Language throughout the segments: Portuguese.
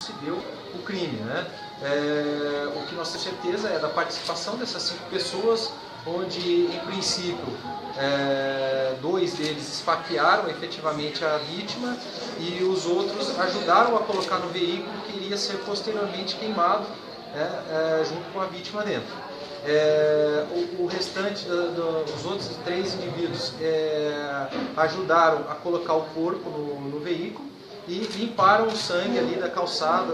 se deu o crime, né? O que nós temos certeza é da participação dessas 5 pessoas, onde, em princípio, 2 deles esfaquearam efetivamente a vítima e os outros ajudaram a colocar no veículo que iria ser posteriormente queimado, junto com a vítima dentro. O restante, os outros 3 indivíduos ajudaram a colocar o corpo no veículo e limparam o sangue ali da calçada,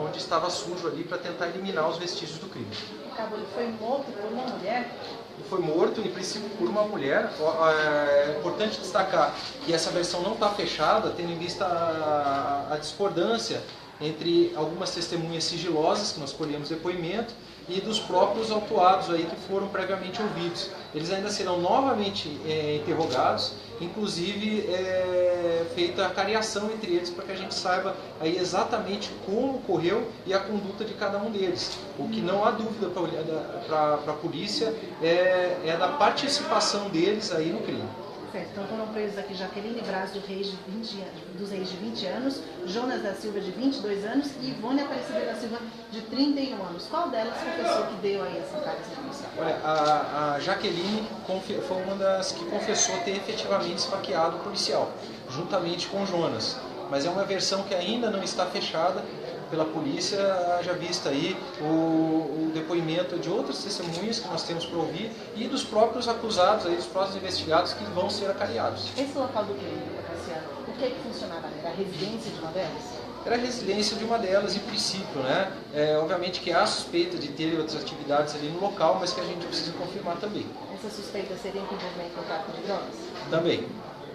onde estava sujo ali, para tentar eliminar os vestígios do crime. O cabo, ele foi morto por uma mulher? Ele foi morto, em princípio, por uma mulher. É importante destacar que essa versão não está fechada, tendo em vista a discordância entre algumas testemunhas sigilosas, que nós colhemos depoimento, e dos próprios autuados aí que foram previamente ouvidos. Eles ainda serão novamente interrogados, inclusive feita a cariação entre eles para que a gente saiba aí exatamente como ocorreu e a conduta de cada um deles. O que não há dúvida para a polícia é da participação deles aí no crime. Certo, então foram presos aqui Jaqueline Braz dos Reis de 20 anos, Jonas da Silva de 22 anos e Ivone Aparecida da Silva de 31 anos. Qual delas confessou que deu aí essa carga policial? Olha, a Jaqueline foi uma das que confessou ter efetivamente esfaqueado o policial, juntamente com o Jonas. Mas é uma versão que ainda não está fechada pela polícia, já vista aí o depoimento de outras testemunhas que nós temos para ouvir e dos próprios acusados, aí, dos próprios investigados que vão ser acariados. Esse local do crime, Cassiano, o que funcionava? Era a residência de uma delas? Era a residência de uma delas, em princípio, né? Obviamente que há suspeita de ter outras atividades ali no local, mas que a gente precisa confirmar também. Essa suspeita seria com envolvimento com tráfico de drogas? Também.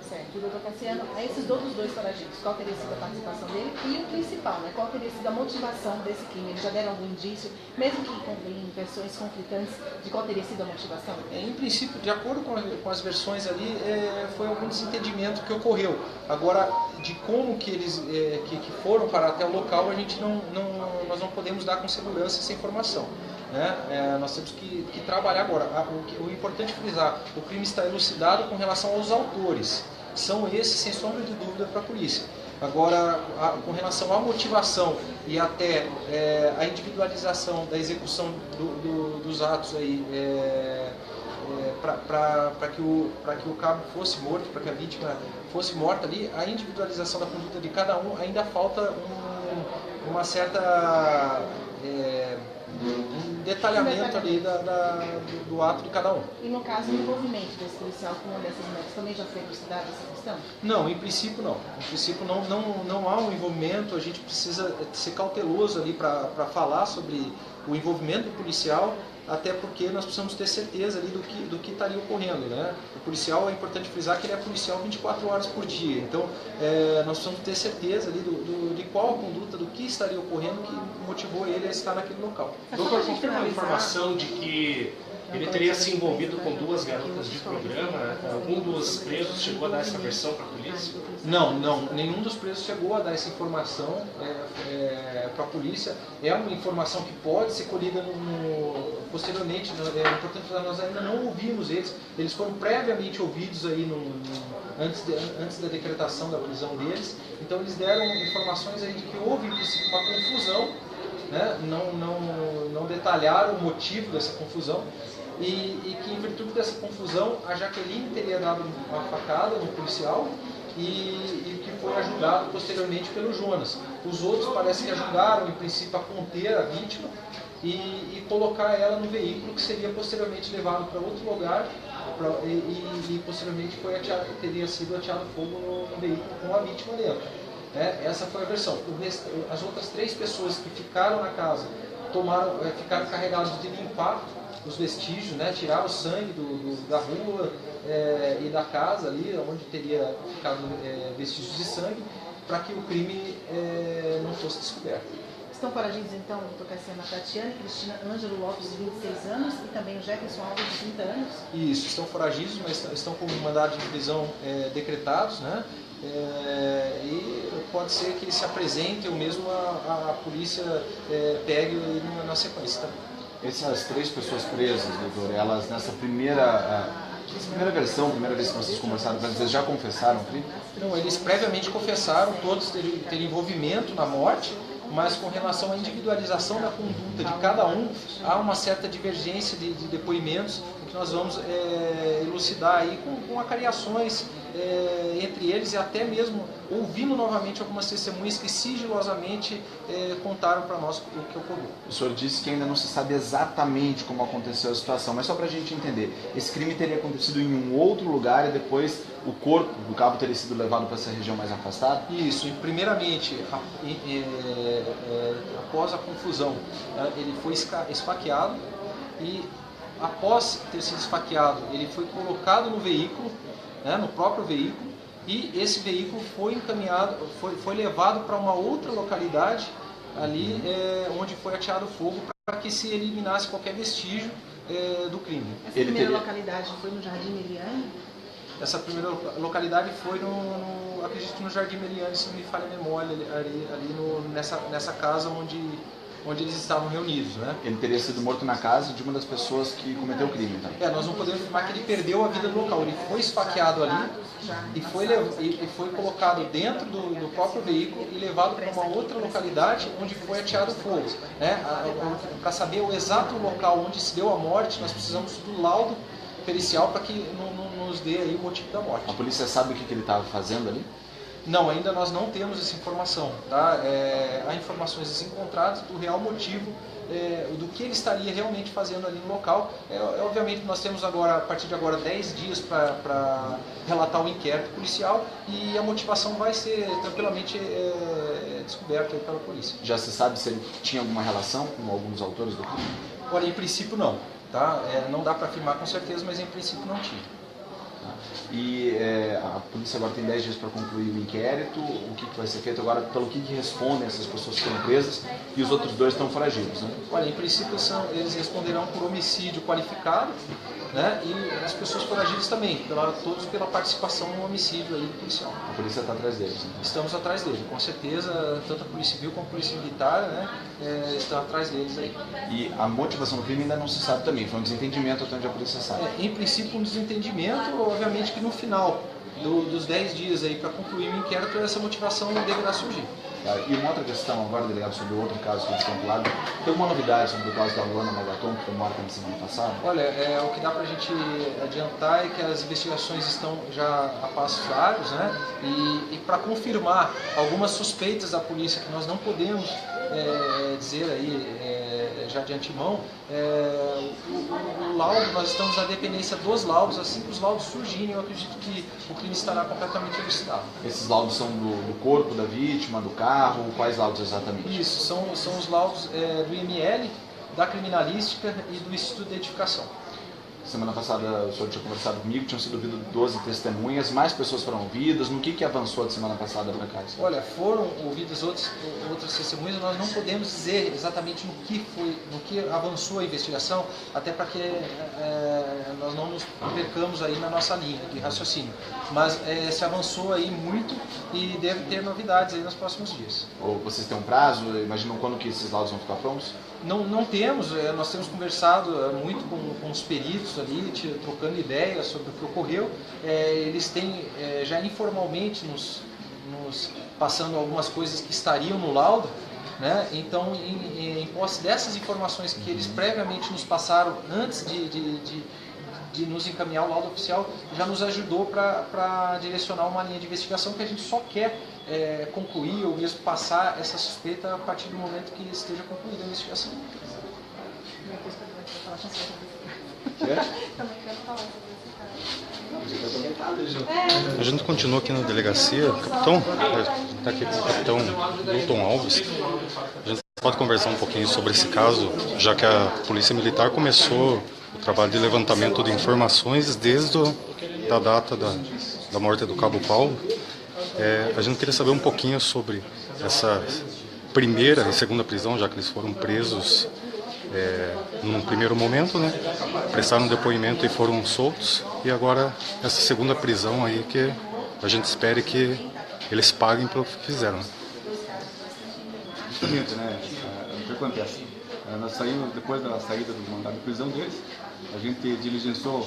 Certo. E, doutor Cassiano, a esses outros 2 foragidos, qual teria sido a participação dele? E o principal, né? Qual teria sido a motivação desse crime? Eles já deram algum indício, mesmo que em versões conflitantes, de qual teria sido a motivação? Em princípio, de acordo com as versões ali, foi algum desentendimento que ocorreu. Agora, de como que eles que foram para até o local, a gente nós não podemos dar com segurança essa informação. Né? Nós temos que trabalhar agora. O importante é frisar, o crime está elucidado com relação aos autores. São esses, sem sombra de dúvida, para a polícia. Agora, com relação à motivação e até a individualização da execução dos atos aí, para que o cabo fosse morto, para que a vítima fosse morta ali, a individualização da conduta de cada um ainda falta uma certa um detalhamento ali do ato de cada um. E no caso, o envolvimento desse policial com uma dessas mulheres também já foi elucidada essa questão? Não, em princípio não. Em princípio não há um envolvimento, a gente precisa ser cauteloso ali para falar sobre o envolvimento do policial, até porque nós precisamos ter certeza ali do que estaria ocorrendo, né? O policial, é importante frisar que ele é policial 24 horas por dia, então nós precisamos ter certeza ali de qual a conduta, do que estaria ocorrendo que motivou ele a estar naquele local. Doutor, confirma a informação de que ele teria se envolvido com 2 garotas de programa? Algum dos presos chegou a dar essa versão para a polícia? Não, nenhum dos presos chegou a dar essa informação para a polícia. É uma informação que pode ser colhida posteriormente. É importante falar, nós ainda não ouvimos eles. Eles foram previamente ouvidos aí antes da decretação da prisão deles. Então eles deram informações aí de que houve, em princípio, uma confusão, né? Não detalharam o motivo dessa confusão. E que, em virtude dessa confusão, a Jaqueline teria dado uma facada no policial e que foi ajudado posteriormente pelo Jonas. Os outros parece que ajudaram, em princípio, a conter a vítima e colocar ela no veículo que seria posteriormente levado para outro lugar e posteriormente teria sido ateado fogo no veículo com a vítima dentro. Essa foi a versão. As outras 3 pessoas que ficaram na casa ficaram carregadas de limpar os vestígios, né, tirar o sangue da rua e da casa ali, onde teria ficado vestígios de sangue, para que o crime não fosse descoberto. Estão foragidos então, doutor Cassiano, a Tatiana e Cristina Ângelo Lopes, de 26 anos, e também o Jefferson Alves, de 30 anos? Isso, estão foragidos, mas estão com mandado de prisão decretados, né? E pode ser que eles se apresentem ou mesmo a polícia pegue na sequência. Tá? Essas 3 pessoas presas, doutor, elas nessa primeira versão, primeira vez que vocês conversaram, vocês já confessaram o crime? Não, eles previamente confessaram, todos terem envolvimento na morte, mas com relação à individualização da conduta de cada um, há uma certa divergência de depoimentos, o que nós vamos elucidar aí com acariações entre eles e até mesmo ouvindo novamente algumas testemunhas que sigilosamente contaram para nós o que ocorreu. O senhor disse que ainda não se sabe exatamente como aconteceu a situação, mas só para a gente entender, esse crime teria acontecido em um outro lugar e depois o corpo do cabo teria sido levado para essa região mais afastada? Isso, e primeiramente, após a confusão, ele foi esfaqueado e após ter sido esfaqueado, ele foi colocado no veículo, no próprio veículo, e esse veículo foi encaminhado, foi levado para uma outra localidade ali onde foi ateado fogo para que se eliminasse qualquer vestígio do crime. Essa primeira localidade foi no Jardim Meliane? Essa primeira localidade foi acredito no Jardim Meliane, se não me falha a memória, nessa casa onde eles estavam reunidos, né? Ele teria sido morto na casa de uma das pessoas que cometeu o crime, então? Nós não podemos afirmar que ele perdeu a vida no local. Ele foi esfaqueado ali e foi colocado dentro do próprio veículo e levado para uma outra localidade onde foi ateado fogo. Para saber o exato local onde se deu a morte, nós precisamos do laudo pericial para que nos dê aí o motivo da morte. A polícia sabe o que ele estava fazendo ali? Não, ainda nós não temos essa informação. Tá? Há informações desencontradas do real motivo do que ele estaria realmente fazendo ali no local. Obviamente nós temos agora, a partir de agora, 10 dias para relatar o inquérito policial e a motivação vai ser tranquilamente descoberta aí pela polícia. Já se sabe se ele tinha alguma relação com alguns autores do crime? Olha, em princípio não. Tá? Não dá para afirmar com certeza, mas em princípio não tinha. E a polícia agora tem 10 dias para concluir o inquérito. O que vai ser feito agora? Pelo que respondem essas pessoas que foram presas e os outros dois estão foragidos, né? Olha, em princípio eles responderão por homicídio qualificado, né? E as pessoas foragidas também, todos pela participação no homicídio aí do policial. A polícia está atrás deles, né? Estamos atrás dele, com certeza, tanto a Polícia Civil como a Polícia Militar, né? Estão atrás deles aí. E a motivação do crime ainda não se sabe também, foi um desentendimento até onde a polícia sabe. Em princípio um desentendimento, obviamente que no final dos 10 dias aí para concluir o inquérito, essa motivação deverá surgir. E uma outra questão agora, delegado, sobre o outro caso que eles estão falando, tem alguma novidade sobre o caso da Luana Malgaton, que foi morta na semana passada? Olha, o que dá para a gente adiantar é que as investigações estão já a passos largos, né? E para confirmar algumas suspeitas da polícia que nós não podemos dizer aí já de antemão, o laudo, nós estamos na dependência dos laudos. Assim que os laudos surgirem, eu acredito que o crime estará completamente elucidado. Esses laudos são do corpo da vítima, do carro, quais laudos exatamente? Isso, são os laudos do IML, da criminalística e do Instituto de Edificação. Semana passada o senhor tinha conversado comigo, tinham sido ouvidas 12 testemunhas, mais pessoas foram ouvidas. No que avançou de semana passada para cá? Olha, foram ouvidas outras testemunhas, nós não podemos dizer exatamente no que avançou a investigação, até para que nós não nos percamos aí na nossa linha de raciocínio. Mas se avançou aí muito e deve ter novidades aí nos próximos dias. Ou vocês têm um prazo? Imaginam quando que esses laudos vão ficar prontos? Não temos, nós temos conversado muito com os peritos ali, trocando ideias sobre o que ocorreu. Eles têm já informalmente nos passando algumas coisas que estariam no laudo, né? Então, em posse dessas informações que eles previamente nos passaram antes de nos encaminhar o laudo oficial, já nos ajudou para direcionar uma linha de investigação que a gente só quer concluir ou mesmo passar essa suspeita a partir do momento que esteja concluída a investigação. A gente continua aqui na delegacia. Capitão, está aqui com o capitão Milton Alves. A gente pode conversar um pouquinho sobre esse caso, já que a Polícia Militar começou o trabalho de levantamento de informações desde a data da morte do Cabo Paulo. A gente queria saber um pouquinho sobre essa primeira e segunda prisão, já que eles foram presos num primeiro momento, né? Prestaram depoimento e foram soltos, e agora essa segunda prisão aí que a gente espere que eles paguem pelo que fizeram. Seguinte, né? O que acontece? Nós saímos, depois da saída do mandado de prisão deles, a gente diligenciou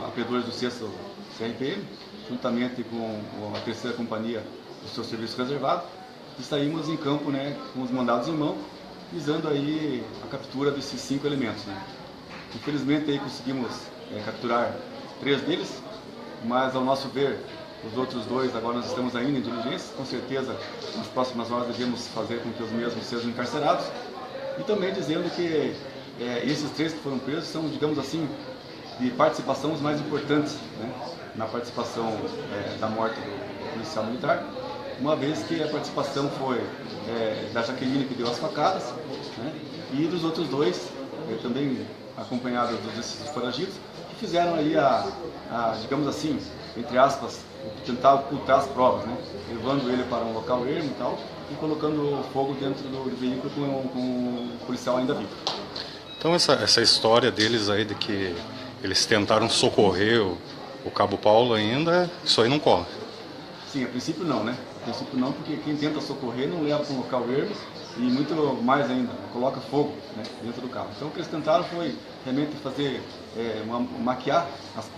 a P2 do 6º CRPM, juntamente com a terceira companhia do seu serviço reservado, e saímos em campo, né, com os mandados em mão, visando aí a captura desses 5 elementos, né. Infelizmente aí conseguimos capturar 3 deles, mas ao nosso ver, os outros 2 agora nós estamos ainda em diligência, com certeza nas próximas horas devemos fazer com que os mesmos sejam encarcerados, e também dizendo que esses 3 que foram presos são, digamos assim, de participação os mais importantes, né, na participação da morte do policial militar, uma vez que a participação foi da Jaqueline, que deu as facadas, né, e dos outros 2, também acompanhados desses foragidos, que fizeram aí digamos assim, entre aspas, tentar ocultar as provas, né, levando ele para um local ermo e tal, e colocando fogo dentro do veículo com o policial ainda vivo. Então essa história deles aí de que eles tentaram socorrer o Cabo Paulo ainda, isso aí não corre? Sim, a princípio não, né? A princípio não, porque quem tenta socorrer não leva para um local ermo e muito mais ainda, coloca fogo, né, dentro do carro. Então o que eles tentaram foi realmente fazer, maquiar as provas.